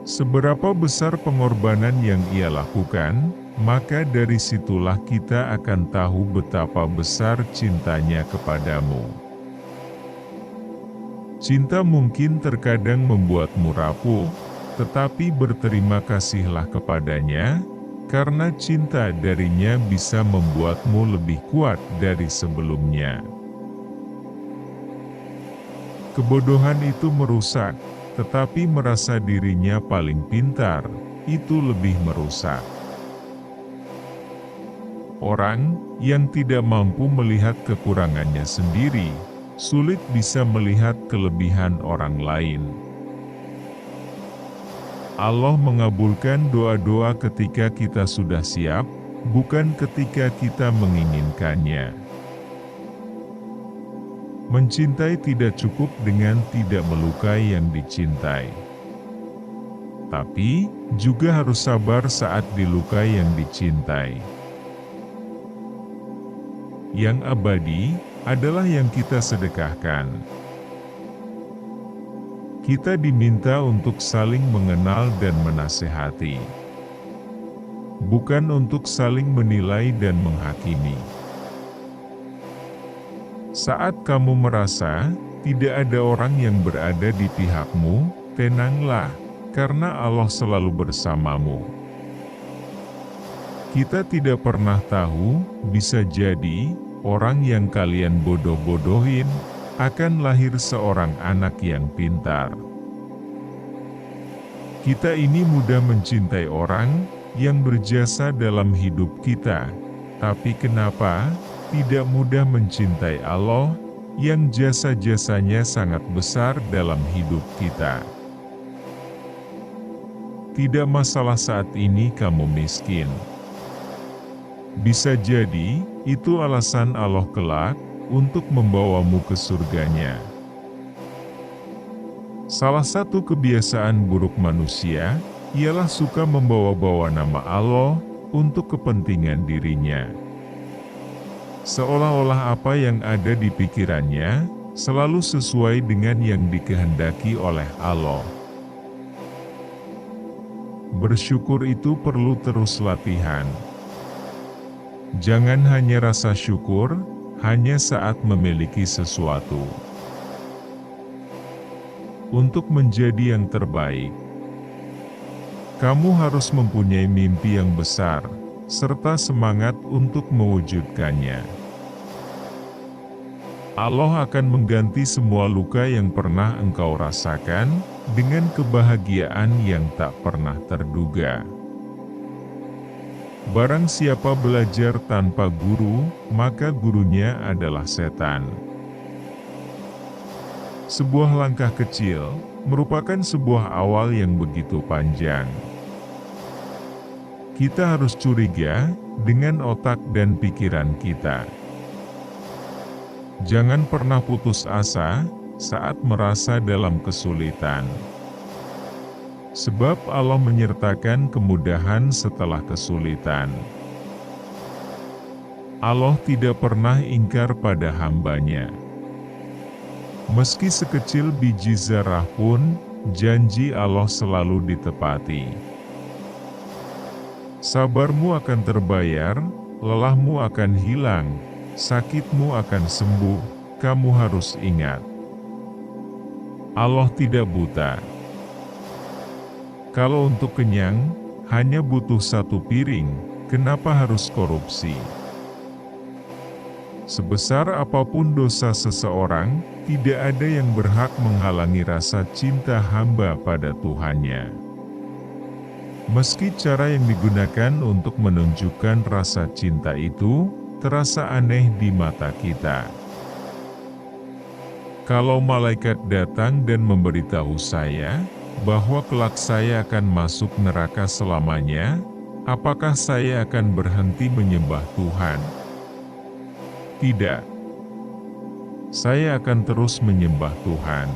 Seberapa besar pengorbanan yang Ia lakukan, maka dari situlah kita akan tahu betapa besar cintanya kepadamu. Cinta mungkin terkadang membuatmu rapuh, tetapi berterima kasihlah kepadanya, karena cinta darinya bisa membuatmu lebih kuat dari sebelumnya. Kebodohan itu merusak, tetapi merasa dirinya paling pintar, itu lebih merusak. Orang yang tidak mampu melihat kekurangannya sendiri, sulit bisa melihat kelebihan orang lain. Allah mengabulkan doa-doa ketika kita sudah siap, bukan ketika kita menginginkannya. Mencintai tidak cukup dengan tidak melukai yang dicintai. Tapi, juga harus sabar saat dilukai yang dicintai. Yang abadi, adalah yang kita sedekahkan. Kita diminta untuk saling mengenal dan menasehati. Bukan untuk saling menilai dan menghakimi. Saat kamu merasa tidak ada orang yang berada di pihakmu, tenanglah, karena Allah selalu bersamamu. Kita tidak pernah tahu, bisa jadi orang yang kalian bodoh-bodohin akan lahir seorang anak yang pintar. Kita ini mudah mencintai orang yang berjasa dalam hidup kita, tapi kenapa tidak mudah mencintai Allah, yang jasa-jasanya sangat besar dalam hidup kita? Tidak masalah saat ini kamu miskin. Bisa jadi, itu alasan Allah kelak, untuk membawamu ke surganya. Salah satu kebiasaan buruk manusia, ialah suka membawa-bawa nama Allah, untuk kepentingan dirinya. Seolah-olah apa yang ada di pikirannya, selalu sesuai dengan yang dikehendaki oleh Allah. Bersyukur itu perlu terus latihan. Jangan hanya rasa syukur, hanya saat memiliki sesuatu. Untuk menjadi yang terbaik, kamu harus mempunyai mimpi yang besar, serta semangat untuk mewujudkannya. Allah akan mengganti semua luka yang pernah engkau rasakan, dengan kebahagiaan yang tak pernah terduga. Barang siapa belajar tanpa guru, maka gurunya adalah setan. Sebuah langkah kecil, merupakan sebuah awal yang begitu panjang. Kita harus curiga dengan otak dan pikiran kita. Jangan pernah putus asa saat merasa dalam kesulitan. Sebab Allah menyertakan kemudahan setelah kesulitan. Allah tidak pernah ingkar pada hamba-Nya. Meski sekecil biji zarah pun, janji Allah selalu ditepati. Sabarmu akan terbayar, lelahmu akan hilang, sakitmu akan sembuh, kamu harus ingat. Allah tidak buta. Kalau untuk kenyang, hanya butuh satu piring, kenapa harus korupsi? Sebesar apapun dosa seseorang, tidak ada yang berhak menghalangi rasa cinta hamba pada Tuhannya. Meski cara yang digunakan untuk menunjukkan rasa cinta itu, terasa aneh di mata kita. Kalau malaikat datang dan memberitahu saya, bahwa kelak saya akan masuk neraka selamanya, apakah saya akan berhenti menyembah Tuhan? Tidak. Saya akan terus menyembah Tuhan.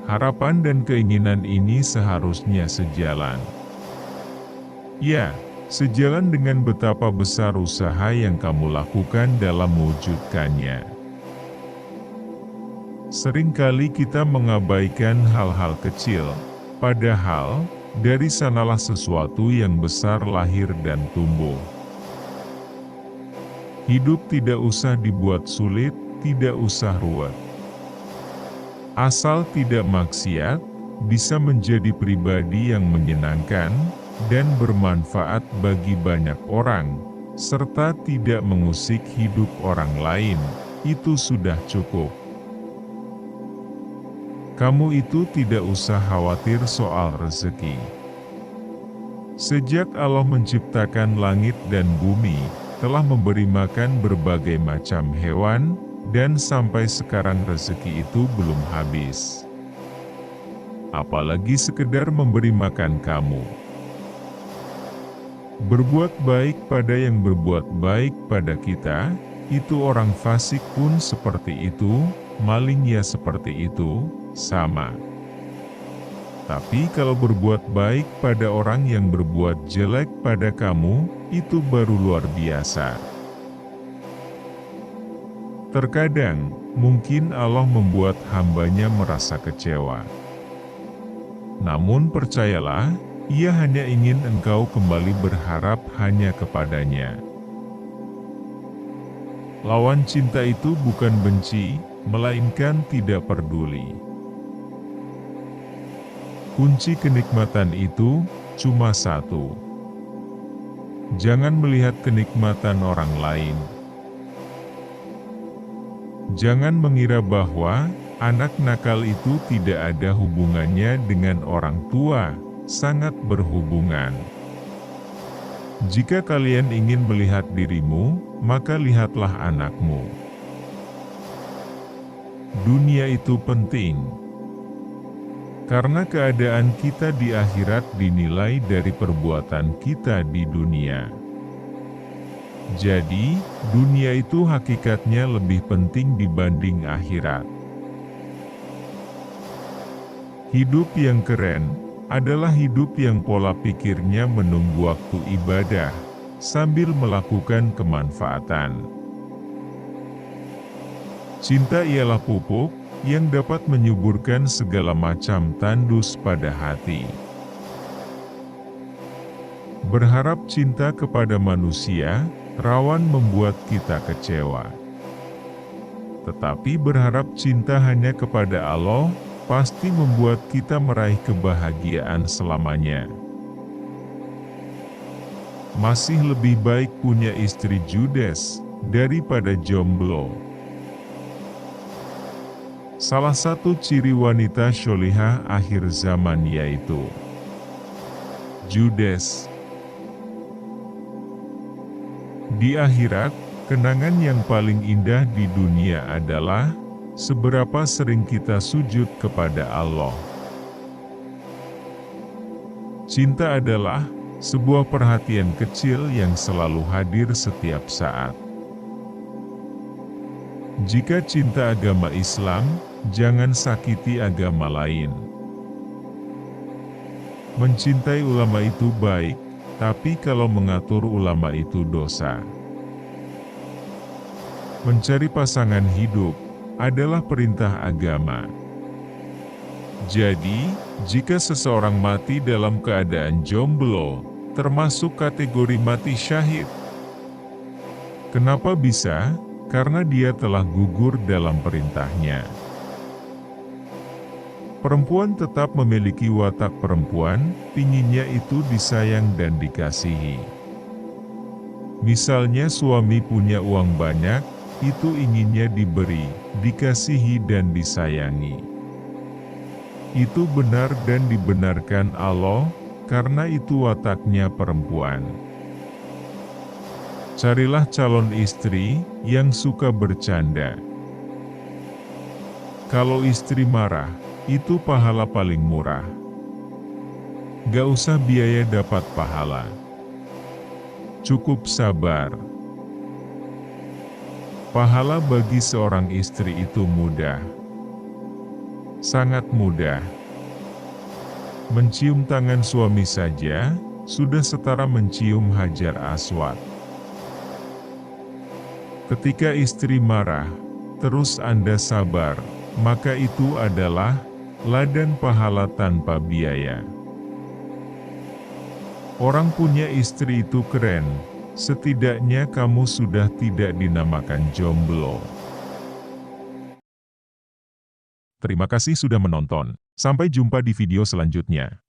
Harapan dan keinginan ini seharusnya sejalan. Ya, sejalan dengan betapa besar usaha yang kamu lakukan dalam mewujudkannya. Seringkali kita mengabaikan hal-hal kecil, padahal dari sanalah sesuatu yang besar lahir dan tumbuh. Hidup tidak usah dibuat sulit, tidak usah ruwet. Asal tidak maksiat, bisa menjadi pribadi yang menyenangkan dan bermanfaat bagi banyak orang, serta tidak mengusik hidup orang lain, itu sudah cukup. Kamu itu tidak usah khawatir soal rezeki. Sejak Allah menciptakan langit dan bumi, telah memberi makan berbagai macam hewan, dan sampai sekarang rezeki itu belum habis. Apalagi sekedar memberi makan kamu. Berbuat baik pada yang berbuat baik pada kita, itu orang fasik pun seperti itu, maling ya seperti itu, sama. Tapi kalau berbuat baik pada orang yang berbuat jelek pada kamu, itu baru luar biasa. Terkadang, mungkin Allah membuat hambanya merasa kecewa. Namun percayalah, Ia hanya ingin engkau kembali berharap hanya kepadanya. Lawan cinta itu bukan benci, melainkan tidak peduli. Kunci kenikmatan itu cuma satu. Jangan melihat kenikmatan orang lain. Jangan mengira bahwa anak nakal itu tidak ada hubungannya dengan orang tua, sangat berhubungan. Jika kalian ingin melihat dirimu, maka lihatlah anakmu. Dunia itu penting, karena keadaan kita di akhirat dinilai dari perbuatan kita di dunia. Jadi, dunia itu hakikatnya lebih penting dibanding akhirat. Hidup yang keren adalah hidup yang pola pikirnya menunggu waktu ibadah, sambil melakukan kemanfaatan. Cinta ialah pupuk yang dapat menyuburkan segala macam tandus pada hati. Berharap cinta kepada manusia rawan membuat kita kecewa. Tetapi berharap cinta hanya kepada Allah pasti membuat kita meraih kebahagiaan selamanya. Masih lebih baik punya istri judes daripada jomblo. Salah satu ciri wanita sholihah akhir zaman yaitu judes. Di akhirat, kenangan yang paling indah di dunia adalah seberapa sering kita sujud kepada Allah. Cinta adalah sebuah perhatian kecil yang selalu hadir setiap saat. Jika cinta agama Islam, jangan sakiti agama lain. Mencintai ulama itu baik, tapi kalau mengatur ulama itu dosa. Mencari pasangan hidup adalah perintah agama. Jadi, jika seseorang mati dalam keadaan jomblo, termasuk kategori mati syahid. Kenapa bisa? Karena dia telah gugur dalam perintahnya. Perempuan tetap memiliki watak perempuan, pinginnya itu disayang dan dikasihi. Misalnya suami punya uang banyak, itu inginnya diberi, dikasihi dan disayangi. Itu benar dan dibenarkan Allah, karena itu wataknya perempuan. Carilah calon istri yang suka bercanda. Kalau istri marah, itu pahala paling murah. Gak usah biaya dapat pahala. Cukup sabar. Pahala bagi seorang istri itu mudah. Sangat mudah. Mencium tangan suami saja, sudah setara mencium Hajar Aswad. Ketika istri marah, terus Anda sabar, maka itu adalah ladang pahala tanpa biaya. Orang punya istri itu keren, setidaknya kamu sudah tidak dinamakan jomblo. Terima kasih sudah menonton. Sampai jumpa di video selanjutnya.